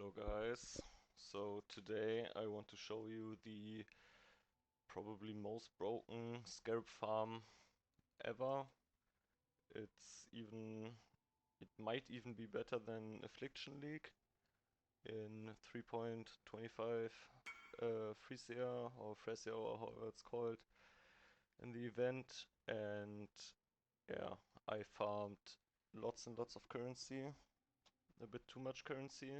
Hello guys, so today I want to show you the probably most broken Scarab farm ever. It might even be better than Affliction League in 3.25 Phrecia or Phrecia or however it's called in the event. And yeah, I farmed lots and lots of currency, a bit too much currency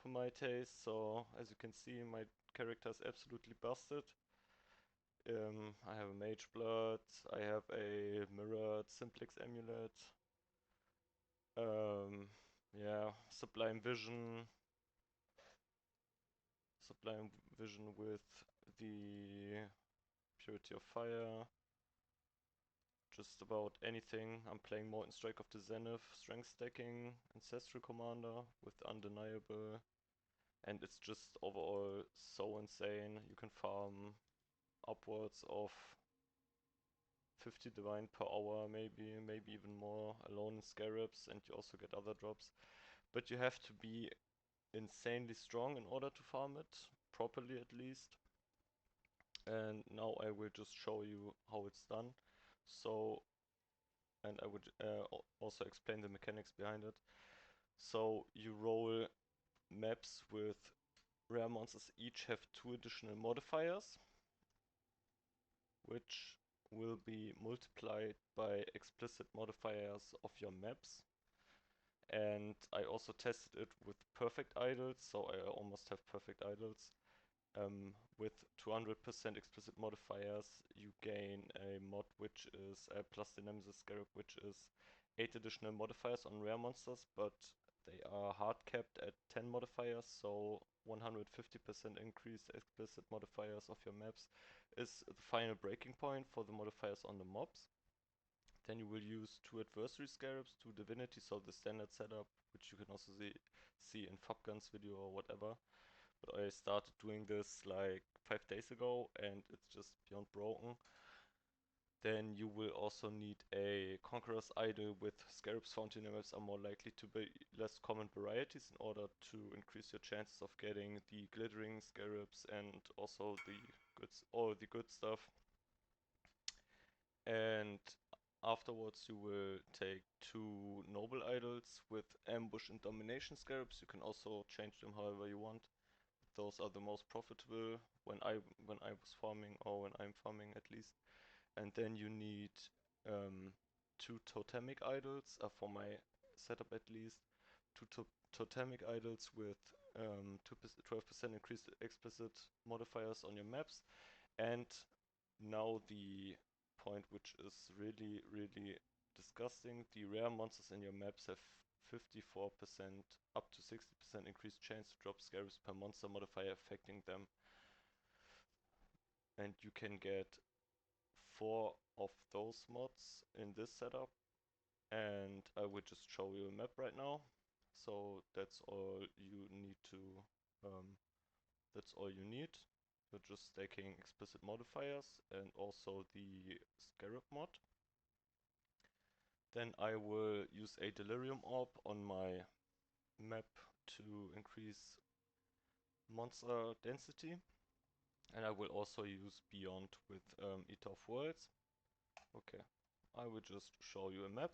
for my taste, so as you can see my character is absolutely busted. I have a mage blood, I have a mirrored simplex amulet, yeah, sublime vision with the purity of fire, just about anything. I'm playing Molten Strike of the Zenith, strength stacking, ancestral commander with undeniable, and it's just overall so insane. You can farm upwards of 50 divine per hour, maybe even more, alone in Scarabs, and you also get other drops. But you have to be insanely strong in order to farm it, properly at least. And now I will just show you how it's done. So, and I would also explain the mechanics behind it. So you roll maps with rare monsters, each have 2 additional modifiers, which will be multiplied by explicit modifiers of your maps. And I also tested it with perfect idols, so I almost have perfect idols. With 200% explicit modifiers, you gain a mod which is plus the Nemesis Scarab, which is 8 additional modifiers on rare monsters, but they are hard capped at 10 modifiers, so 150% increased explicit modifiers of your maps is the final breaking point for the modifiers on the mobs. Then you will use 2 adversary scarabs, 2 divinity, so the standard setup, which you can also see in Fopgun's video or whatever. But I started doing this like 5 days ago and it's just beyond broken. Then you will also need a Conqueror's Idol with scarabs found in your maps are more likely to be less common varieties in order to increase your chances of getting the glittering scarabs and also all the good stuff. And afterwards you will take 2 noble idols with ambush and domination scarabs. You can also change them however you want. Those are the most profitable when I was farming, or when I'm farming at least. And then you need 2 totemic idols, for my setup at least. 2 totemic idols with 12% increased explicit modifiers on your maps. And now the point which is really disgusting, the rare monsters in your maps have 54% up to 60% increased chance to drop scarabs per monster modifier affecting them. And you can get 4 of those mods in this setup, and I will just show you a map right now. So that's all you need to You're just stacking explicit modifiers and also the Scarab mod. Then I will use a Delirium Orb on my map to increase monster density. And I will also use Beyond with Eater of Worlds. Okay, I will just show you a map.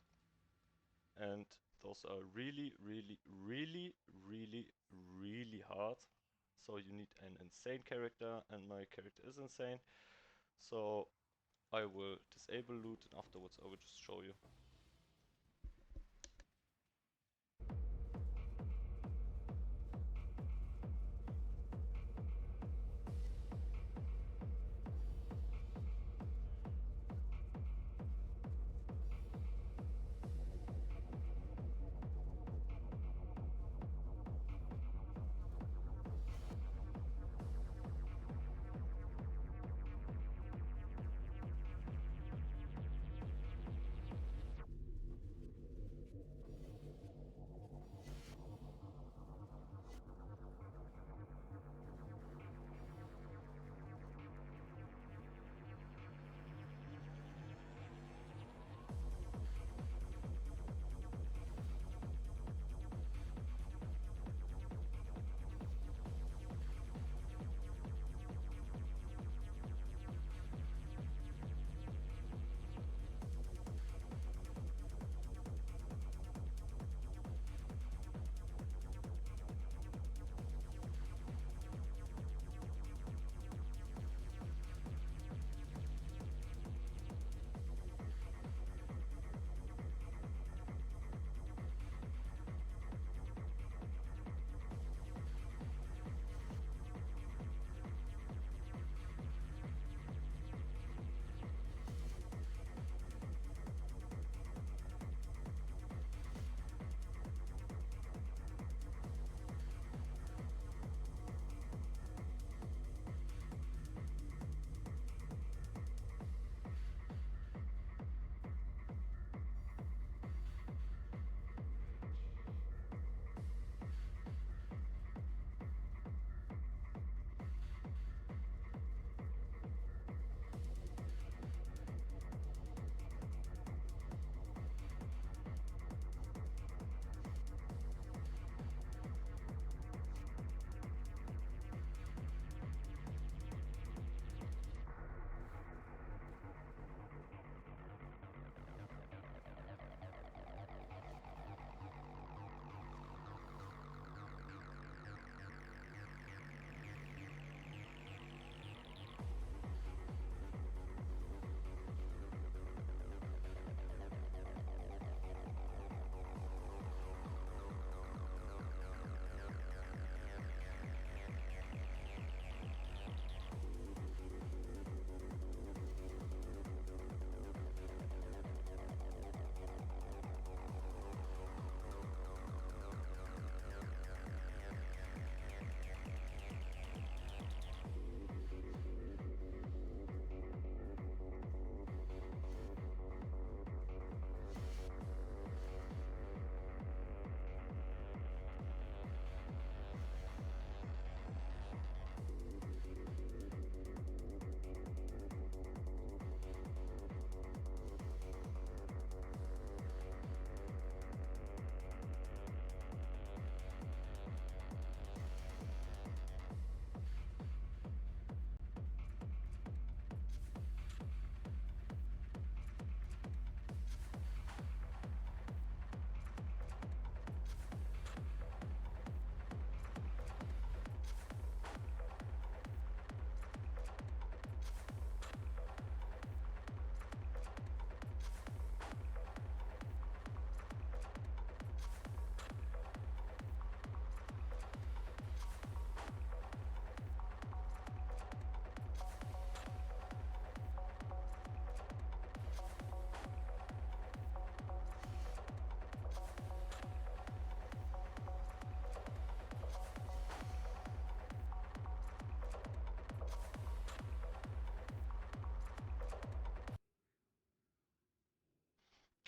And those are really hard. So you need an insane character, and my character is insane. So I will disable loot, and afterwards I will just show you.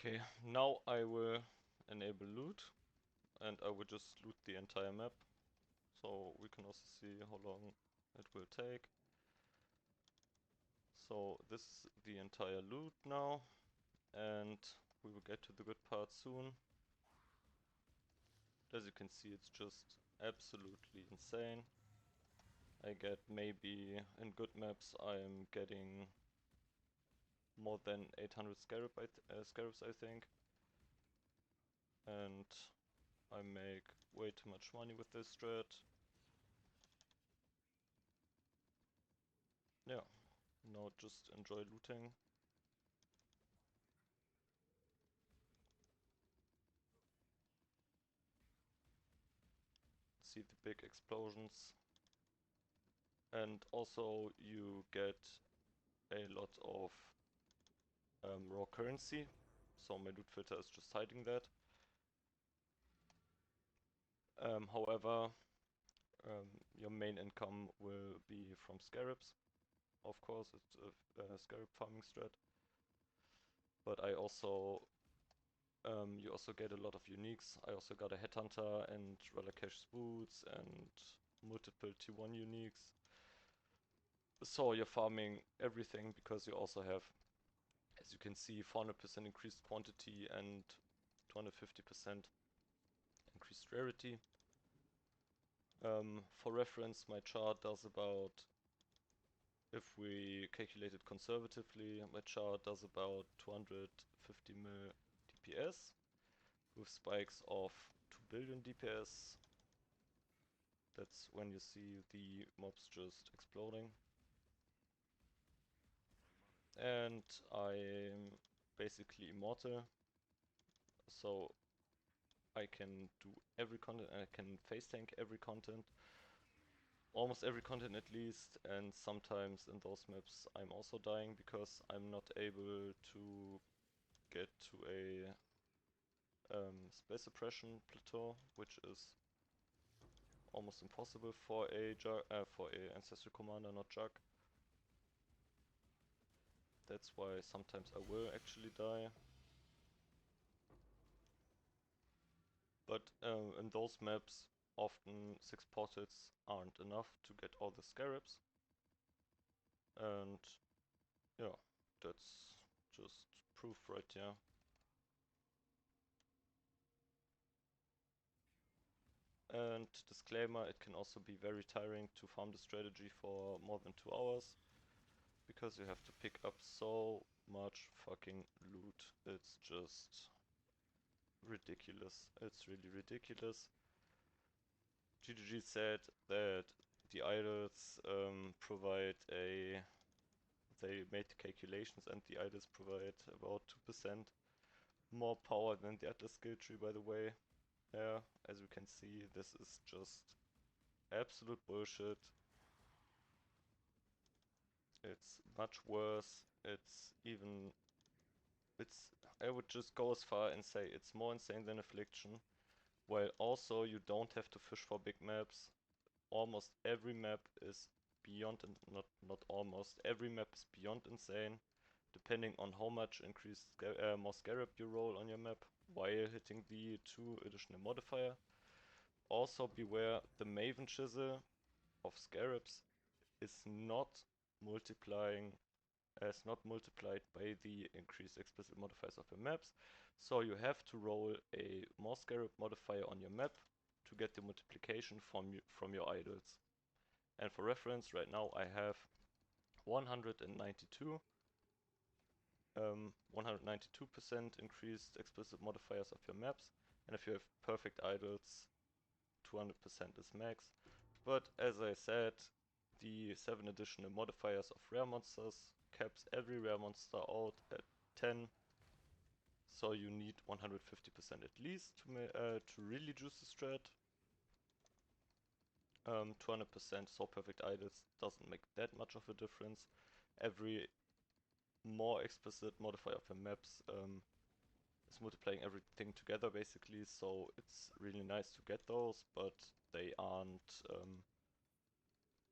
Okay, now I will enable loot, and I will just loot the entire map, so we can also see how long it will take. So this is the entire loot now, and we will get to the good part soon. As you can see, it's just absolutely insane. I get maybe, in good maps, I'm getting more than 800 scarabs, I think. And I make way too much money with this strat. Yeah, now just enjoy looting. See the big explosions. And also you get a lot of raw currency. So my loot filter is just hiding that. However, your main income will be from scarabs. Of course, it's a scarab farming strat. But I also, you also get a lot of uniques. I also got a headhunter and Relicacious boots and multiple T1 uniques. So you're farming everything because you also have, as you can see, 400% increased quantity and 250% increased rarity. For reference, my chart does about, if we calculate it conservatively, my chart does about 250 mil DPS with spikes of 2 billion DPS. That's when you see the mobs just exploding. And I'm basically immortal, so I can do every content, I can face tank every content, almost every content at least, and sometimes in those maps I'm also dying because I'm not able to get to a space suppression plateau, which is almost impossible for a ancestral commander, not Jug. That's why sometimes I will actually die. But in those maps, often 6 portals aren't enough to get all the scarabs. And yeah, that's just proof right here. And disclaimer, it can also be very tiring to farm the strategy for more than 2 hours, because you have to pick up so much fucking loot. It's just ridiculous. It's really ridiculous. GGG said that the idols they made calculations and the idols provide about 2% more power than the Atlas skill tree, by the way. Yeah, as you can see, this is just absolute bullshit. It's much worse. I would just go as far and say it's more insane than Affliction, while also you don't have to fish for big maps. Almost every map is beyond, and not almost, every map is beyond insane, depending on how much increased more scarab you roll on your map while hitting the 2 additional modifier. Also beware, the Maven Chisel of scarabs is not multiplying as not multiplied by the increased explicit modifiers of your maps. So you have to roll a more scarab modifier on your map to get the multiplication from your idols. And for reference, right now I have 192 192% increased explicit modifiers of your maps, and if you have perfect idols, 200% is max. But as I said, the 7 additional modifiers of rare monsters caps every rare monster out at 10, so you need 150% at least to really juice the strat. 200% so perfect idols doesn't make that much of a difference. Every more explicit modifier of the maps is multiplying everything together basically, so it's really nice to get those, but they aren't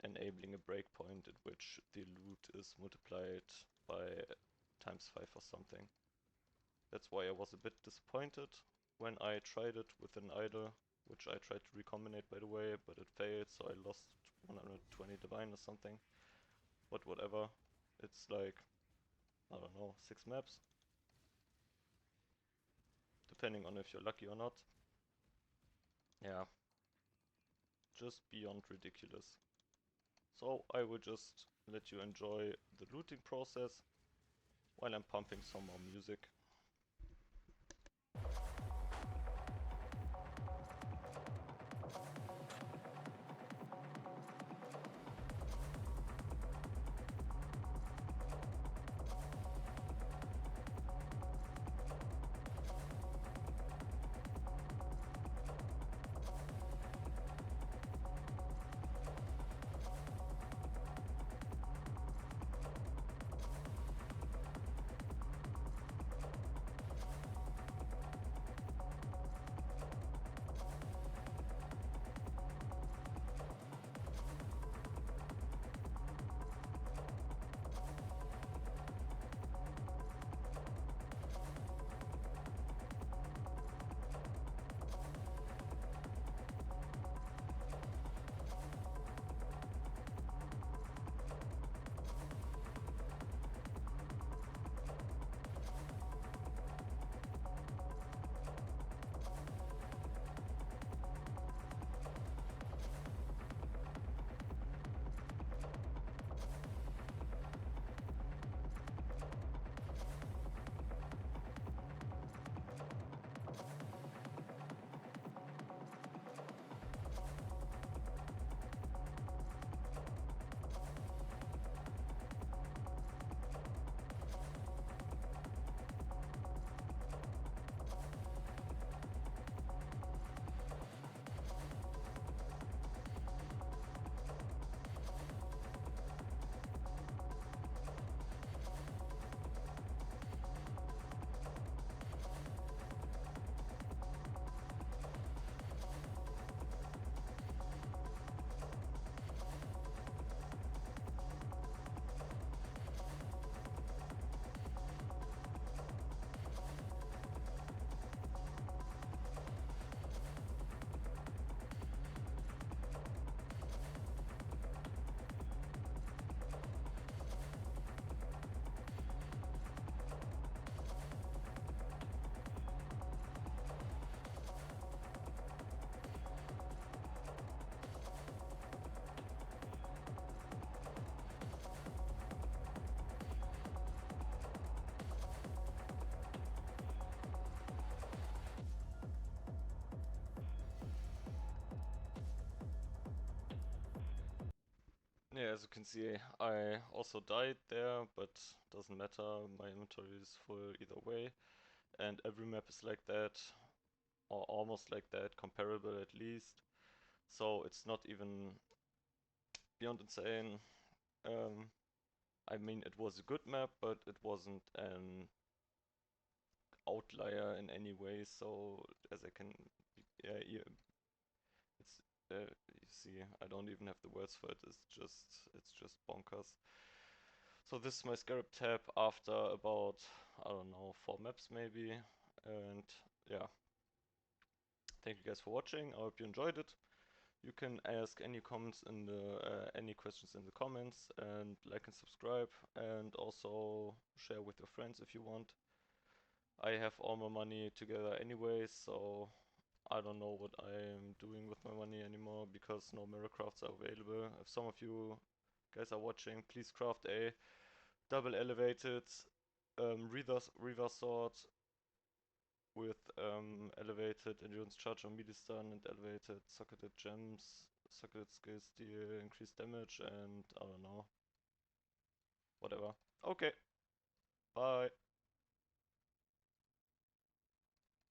enabling a breakpoint at which the loot is multiplied by times 5 or something. That's why I was a bit disappointed when I tried it with an idol, which I tried to recombinate by the way, but it failed, so I lost 120 divine or something. But whatever, it's like, I don't know, 6 maps, depending on if you're lucky or not. Yeah, just beyond ridiculous. So I will just let you enjoy the looting process while I'm pumping some more music. Yeah, as you can see, I also died there, but doesn't matter, my inventory is full either way, and every map is like that, or almost like that, comparable at least, so it's not even beyond insane. I mean, it was a good map, but it wasn't an outlier in any way, so as I can, yeah, it's, you see, I don't even have the words for it, it's just bonkers. So this is my SCARAB tab after about, I don't know, 4 maps maybe, and yeah, thank you guys for watching, I hope you enjoyed it. You can ask any comments in the, any questions in the comments, and like and subscribe, and also share with your friends if you want. I have all my money together anyway, so I don't know what I'm doing with my money anymore because no mirror crafts are available. If some of you guys are watching, please craft a double elevated Reaver sword with elevated endurance charge on melee stun and elevated socketed gems, socketed skill steal, increased damage, and I don't know. Whatever. Okay, bye.